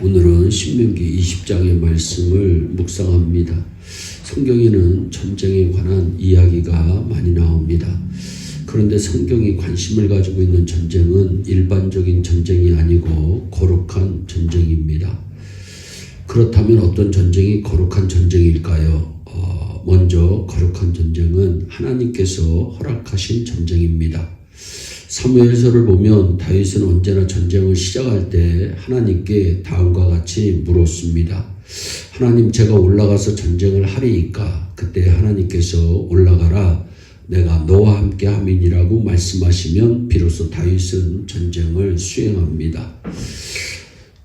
오늘은 신명기 20장의 말씀을 묵상합니다. 성경에는 전쟁에 관한 이야기가 많이 나옵니다. 그런데 성경이 관심을 가지고 있는 전쟁은 일반적인 전쟁이 아니고 거룩한 전쟁입니다. 그렇다면 어떤 전쟁이 거룩한 전쟁일까요? 먼저 거룩한 전쟁은 하나님께서 허락하신 전쟁입니다. 사무엘서를 보면 다윗은 언제나 전쟁을 시작할 때 하나님께 다음과 같이 물었습니다. 하나님, 제가 올라가서 전쟁을 하리이까? 그때 하나님께서 올라가라, 내가 너와 함께 함이니라고 말씀하시면 비로소 다윗은 전쟁을 수행합니다.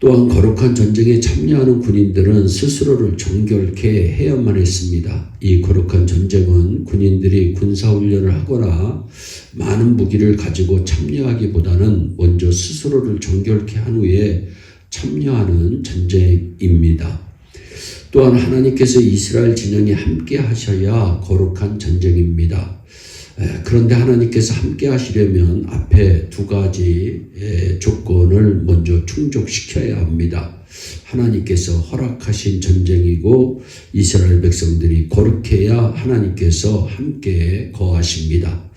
또한 거룩한 전쟁에 참여하는 군인들은 스스로를 정결케 해야만 했습니다. 이 거룩한 전쟁은 군인들이 군사훈련을 하거나 많은 무기를 가지고 참여하기보다는 먼저 스스로를 정결케 한 후에 참여하는 전쟁입니다. 또한 하나님께서 이스라엘 진영이 함께 하셔야 거룩한 전쟁입니다. 그런데 하나님께서 함께 하시려면 앞에 두 가지 조건을 먼저 충족시켜야 합니다. 하나님께서 허락하신 전쟁이고 이스라엘 백성들이 거룩해야 하나님께서 함께 거하십니다.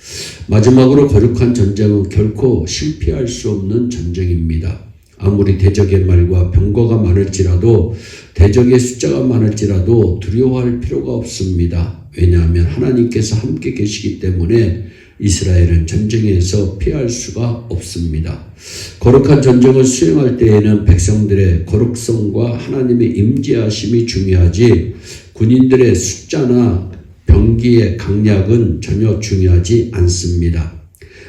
마지막으로 거룩한 전쟁은 결코 실패할 수 없는 전쟁입니다. 아무리 대적의 말과 병거가 많을지라도 대적의 숫자가 많을지라도 두려워할 필요가 없습니다. 왜냐하면 하나님께서 함께 계시기 때문에 이스라엘은 전쟁에서 피할 수가 없습니다. 거룩한 전쟁을 수행할 때에는 백성들의 거룩성과 하나님의 임재하심이 중요하지 군인들의 숫자나 병기의 강약은 전혀 중요하지 않습니다.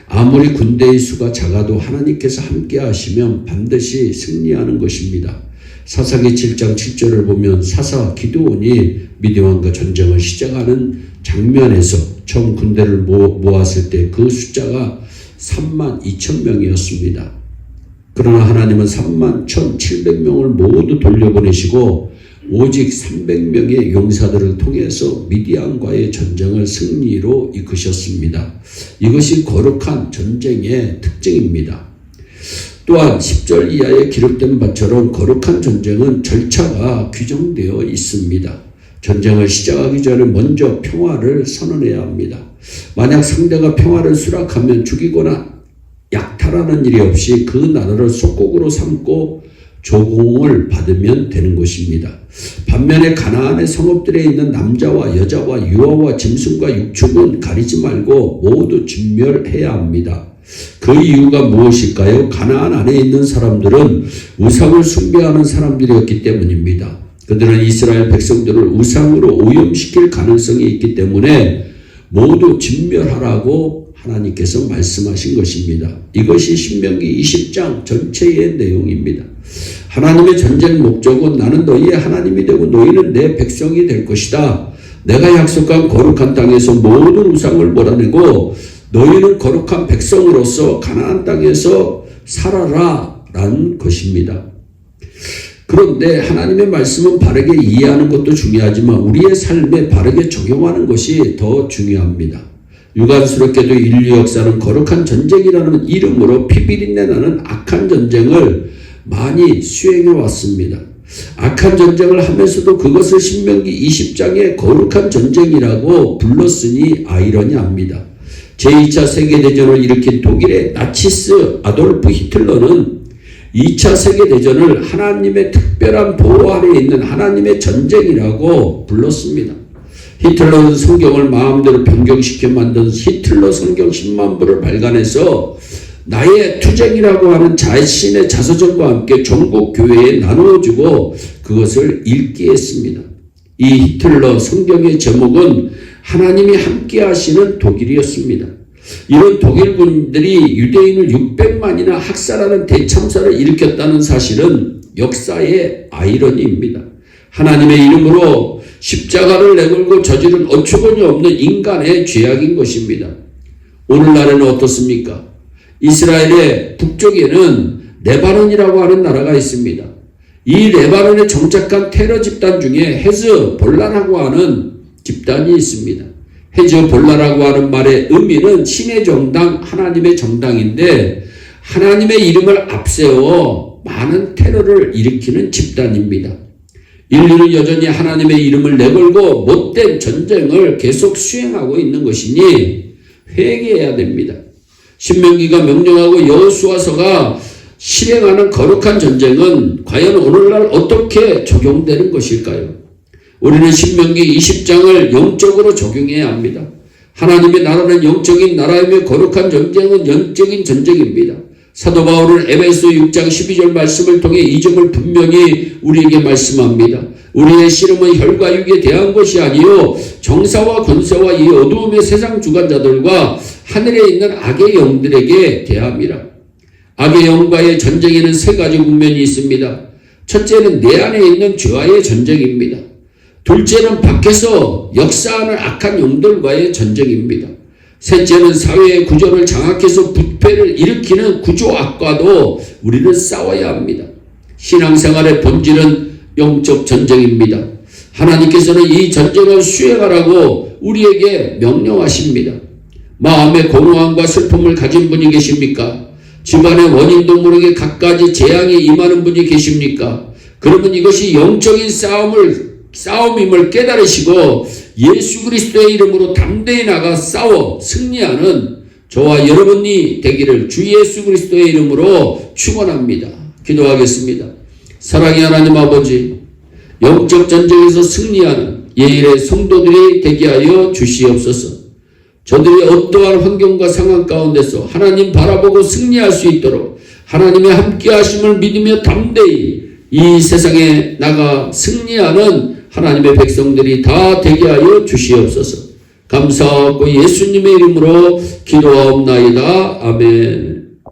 아무리 군대의 수가 작아도 하나님께서 함께 하시면 반드시 승리하는 것입니다. 사사기 7장 7절을 보면 사사 기드온이 미디안과 전쟁을 시작하는 장면에서 처음 군대를 모았을 때 그 숫자가 32,000명이었습니다. 그러나 하나님은 31,700명을 모두 돌려보내시고 오직 300명의 용사들을 통해서 미디안과의 전쟁을 승리로 이끄셨습니다. 이것이 거룩한 전쟁의 특징입니다. 또한 10절 이하에 기록된 바처럼 거룩한 전쟁은 절차가 규정되어 있습니다. 전쟁을 시작하기 전에 먼저 평화를 선언해야 합니다. 만약 상대가 평화를 수락하면 죽이거나 약탈하는 일이 없이 그 나라를 속국으로 삼고 조공을 받으면 되는 것입니다. 반면에 가나안의 성읍들에 있는 남자와 여자와 유아와 짐승과 육축은 가리지 말고 모두 진멸해야 합니다. 그 이유가 무엇일까요? 가나안 안에 있는 사람들은 우상을 숭배하는 사람들이었기 때문입니다. 그들은 이스라엘 백성들을 우상으로 오염시킬 가능성이 있기 때문에 모두 진멸하라고 하나님께서 말씀하신 것입니다. 이것이 신명기 20장 전체의 내용입니다. 하나님의 전쟁 목적은 나는 너희의 하나님이 되고 너희는 내 백성이 될 것이다. 내가 약속한 거룩한 땅에서 모든 우상을 몰아내고 너희는 거룩한 백성으로서 가나안 땅에서 살아라 라는 것입니다. 그런데 하나님의 말씀은 바르게 이해하는 것도 중요하지만 우리의 삶에 바르게 적용하는 것이 더 중요합니다. 유감스럽게도 인류 역사는 거룩한 전쟁이라는 이름으로 피비린내 나는 악한 전쟁을 많이 수행해 왔습니다. 악한 전쟁을 하면서도 그것을 신명기 20장의 거룩한 전쟁이라고 불렀으니 아이러니합니다. 제2차 세계대전을 일으킨 독일의 나치스 아돌프 히틀러는 2차 세계대전을 하나님의 특별한 보호 아래 있는 하나님의 전쟁이라고 불렀습니다. 히틀러는 성경을 마음대로 변경시켜 만든 히틀러 성경 10만 부를 발간해서 나의 투쟁이라고 하는 자신의 자서전과 함께 전국 교회에 나누어주고 그것을 읽게 했습니다. 이 히틀러 성경의 제목은 하나님이 함께 하시는 독일이었습니다. 이런 독일군들이 유대인을 600만이나 학살하는 대참사를 일으켰다는 사실은 역사의 아이러니입니다. 하나님의 이름으로 십자가를 내걸고 저지른 어처구니 없는 인간의 죄악인 것입니다. 오늘날에는 어떻습니까? 이스라엘의 북쪽에는 레바논이라고 하는 나라가 있습니다. 이 레바논에 정착한 테러 집단 중에 헤즈볼라라고 하는 집단이 있습니다. 헤즈볼라라고 하는 말의 의미는 신의 정당, 하나님의 정당인데 하나님의 이름을 앞세워 많은 테러를 일으키는 집단입니다. 인류는 여전히 하나님의 이름을 내걸고 못된 전쟁을 계속 수행하고 있는 것이니 회개해야 됩니다. 신명기가 명령하고 여호수아서가 실행하는 거룩한 전쟁은 과연 오늘날 어떻게 적용되는 것일까요? 우리는 신명기 20장을 영적으로 적용해야 합니다. 하나님의 나라는 영적인 나라이며 거룩한 전쟁은 영적인 전쟁입니다. 사도 바울은 에베소 6장 12절 말씀을 통해 이 점을 분명히 우리에게 말씀합니다. 우리의 씨름은 혈과 육에 대한 것이 아니요 정사와 권세와 이 어두움의 세상 주관자들과 하늘에 있는 악의 영들에게 대함이라. 악의 영과의 전쟁에는 세 가지 국면이 있습니다. 첫째는 내 안에 있는 죄와의 전쟁입니다. 둘째는 밖에서 역사하는 악한 영들과의 전쟁입니다. 셋째는 사회의 구조를 장악해서 부패를 일으키는 구조악과도 우리는 싸워야 합니다. 신앙생활의 본질은 영적 전쟁입니다. 하나님께서는 이 전쟁을 수행하라고 우리에게 명령하십니다. 마음의 공허함과 슬픔을 가진 분이 계십니까? 집안의 원인도 모르게 갖가지 재앙이 임하는 분이 계십니까? 그러면 이것이 영적인 싸움임을 깨달으시고 예수 그리스도의 이름으로 담대히 나가 싸워 승리하는 저와 여러분이 되기를 주 예수 그리스도의 이름으로 축원합니다. 기도하겠습니다. 사랑의 하나님 아버지, 영적 전쟁에서 승리하는 예일의 성도들이 되게 하여 주시옵소서. 저들이 어떠한 환경과 상황 가운데서 하나님 바라보고 승리할 수 있도록 하나님의 함께 하심을 믿으며 담대히 이 세상에 나가 승리하는 하나님의 백성들이 다 되게 하여 주시옵소서. 감사하고 예수님의 이름으로 기도하옵나이다. 아멘.